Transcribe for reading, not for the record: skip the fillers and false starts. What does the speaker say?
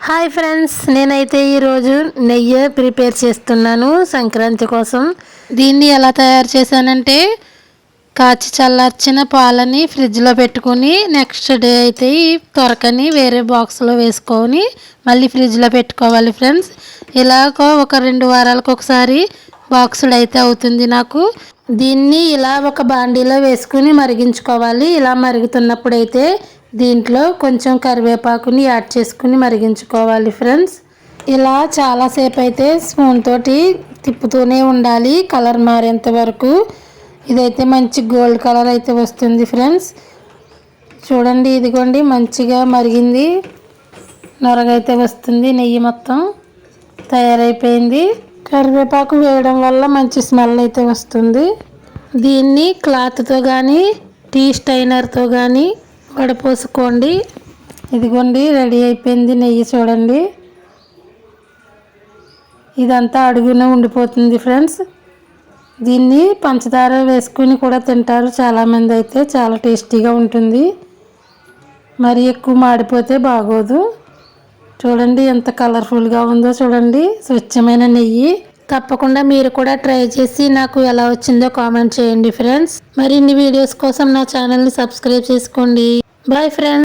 Hi friends, నేనైతే ఈరోజు నెయ్యి ప్రిపేర్ చేస్తున్నాను సంక్రాంతి కోసం. దీన్ని ఎలా తయారు చేశానంటే కాచి చల్లార్చిన పాలని ఫ్రిడ్జ్లో పెట్టుకొని నెక్స్ట్ డే అయితే ఈ తొరకని వేరే బాక్స్లో వేసుకొని మళ్ళీ ఫ్రిడ్జ్లో పెట్టుకోవాలి ఫ్రెండ్స్. ఇలాగ ఒక 2 వారాలకు ఒకసారి బాక్సులు అయితే అవుతుంది నాకు. దీన్ని ఇలా ఒక బాండీలో వేసుకుని మరిగించుకోవాలి. ఇలా మరుగుతున్నప్పుడైతే దీంట్లో కొంచెం కరివేపాకుని యాడ్ చేసుకుని మరిగించుకోవాలి ఫ్రెండ్స్. ఇలా చాలాసేపు అయితే స్పూన్ తోటి తిప్పుతూనే ఉండాలి కలర్ మారేంత వరకు. ఇదైతే మంచి గోల్డ్ కలర్ అయితే వస్తుంది ఫ్రెండ్స్. చూడండి, ఇదిగోండి మంచిగా మరిగింది, నొరగైతే వస్తుంది, నెయ్యి మొత్తం తయారైపోయింది. కరివేపాకు వేయడం వల్ల మంచి స్మెల్ అయితే వస్తుంది. దీన్ని క్లాత్తో కానీ టీ స్టైనర్తో కానీ వడపోసుకోండి. ఇదిగోండి రెడీ అయిపోయింది నెయ్యి. చూడండి, ఇదంతా అడుగున ఉండిపోతుంది ఫ్రెండ్స్. దీన్ని పంచదార వేసుకుని కూడా తింటారు చాలామంది. అయితే చాలా టేస్టీగా ఉంటుంది, మరి ఎక్కువ మాడిపోతే బాగోదు. చూడండి ఎంత కలర్ఫుల్గా ఉందో. చూడండి, స్వచ్ఛమైన నెయ్యి. తప్పకుండా మీరు కూడా ట్రై చేసి నాకు ఎలా వచ్చిందో కామెంట్ చేయండి ఫ్రెండ్స్. మరిన్ని వీడియోస్ కోసం నా ఛానల్ని సబ్స్క్రైబ్ చేసుకోండి. Bye friends.